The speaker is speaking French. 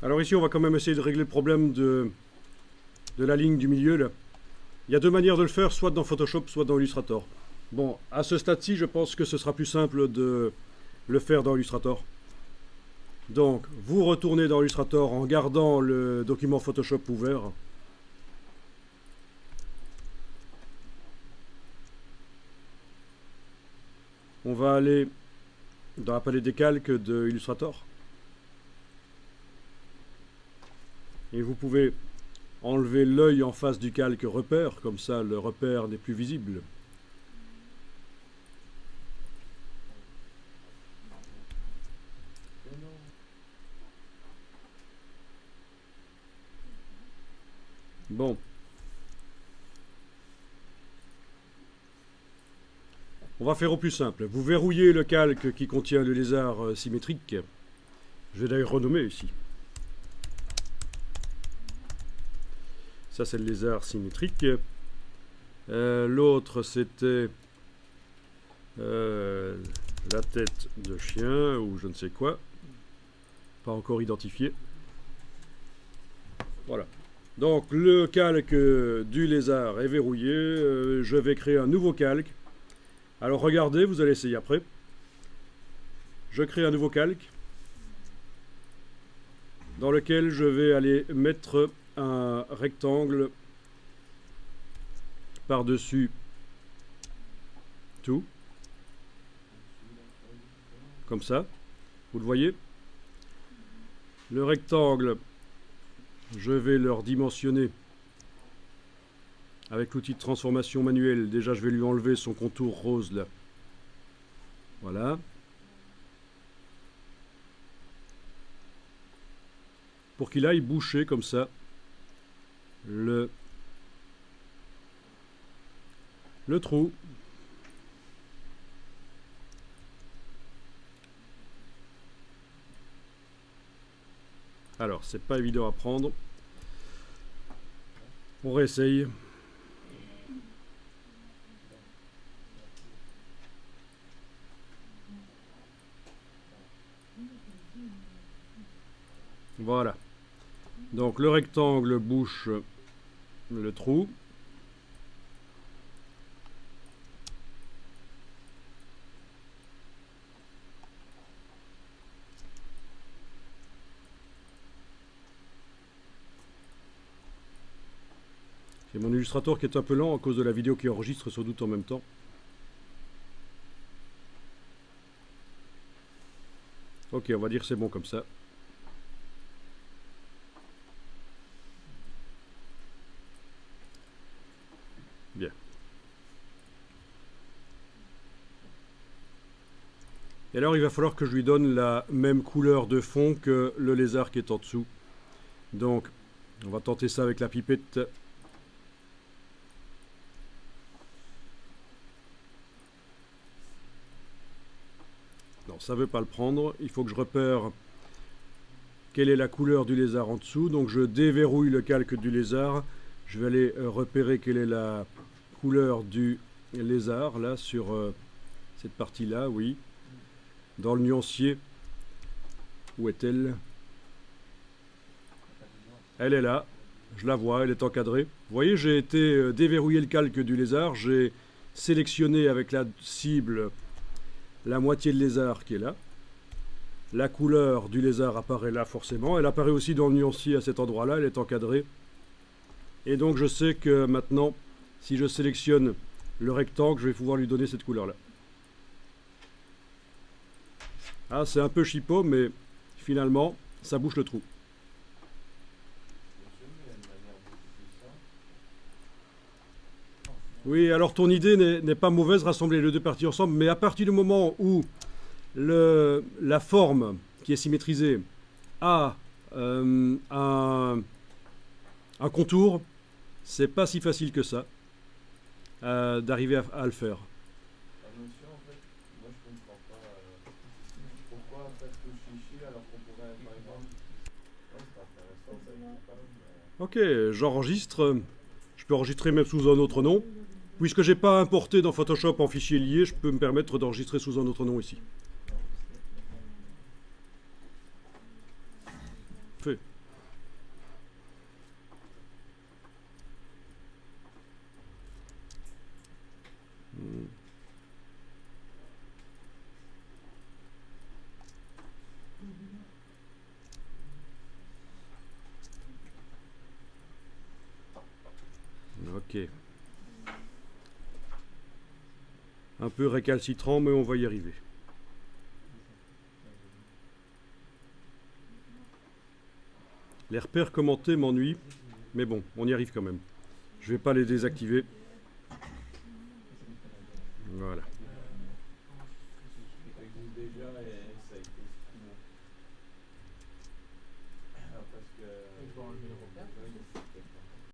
Alors ici, on va quand même essayer de régler le problème de la ligne du milieu, là. Il y a deux manières de le faire, soit dans Photoshop, soit dans Illustrator. Bon, à ce stade-ci, je pense que ce sera plus simple de le faire dans Illustrator. Donc, vous retournez dans Illustrator en gardant le document Photoshop ouvert. On va aller dans la palette des calques de Illustrator. Et vous pouvez enlever l'œil en face du calque repère, comme ça le repère n'est plus visible. Bon. On va faire au plus simple. Vous verrouillez le calque qui contient le lézard symétrique. Je vais d'ailleurs renommer ici. Ça, c'est le lézard symétrique. L'autre, c'était la tête de chien ou je ne sais quoi. Pas encore identifié. Voilà. Donc, le calque du lézard est verrouillé. Je vais créer un nouveau calque. Alors, regardez, vous allez essayer après. Je crée un nouveau calque dans lequel je vais aller mettre un rectangle par-dessus tout, comme ça, vous le voyez. Le rectangle, je vais le redimensionner avec l'outil de transformation manuelle. Déjà, je vais lui enlever son contour rose là. Voilà. Pour qu'il aille boucher comme ça le trou. Alors, c'est pas évident à prendre. On réessaye. Voilà. Donc le rectangle bouche le trou. C'est mon Illustrator qui est un peu lent à cause de la vidéo qui enregistre sans doute en même temps. Ok, on va dire c'est bon comme ça. Bien. Et alors il va falloir que je lui donne la même couleur de fond que le lézard qui est en dessous. Donc on va tenter ça avec la pipette. Non, ça ne veut pas le prendre. Il faut que je repère quelle est la couleur du lézard en dessous. Donc je déverrouille le calque du lézard. Je vais aller repérer quelle est la couleur du lézard, là, sur cette partie-là, oui. Dans le nuancier. Où est-elle? Elle est là. Je la vois, elle est encadrée. Vous voyez, j'ai été déverrouiller le calque du lézard. J'ai sélectionné avec la cible la moitié de lézard qui est là. La couleur du lézard apparaît là forcément. Elle apparaît aussi dans le nuancier à cet endroit-là. Elle est encadrée. Et donc je sais que maintenant, si je sélectionne le rectangle, je vais pouvoir lui donner cette couleur-là. Ah, c'est un peu chipot, mais finalement, ça bouche le trou. Oui, alors ton idée n'est pas mauvaise, rassembler les deux parties ensemble, mais à partir du moment où la forme qui est symétrisée a un contour, c'est pas si facile que ça d'arriver à le faire. Monsieur, en fait, moi je comprends pas pourquoi faire tout chichi alors qu'on pourrait par exemple. Ouais, c'est intéressant, ça n'existe pas. Mais... Ok, j'enregistre. Je peux enregistrer même sous un autre nom. Puisque j'ai pas importé dans Photoshop en fichier lié, je peux me permettre d'enregistrer sous un autre nom ici. Fait. Ok. Un peu récalcitrant, mais on va y arriver. Les repères commentés m'ennuient, mais bon, on y arrive quand même. Je vais pas les désactiver. Voilà.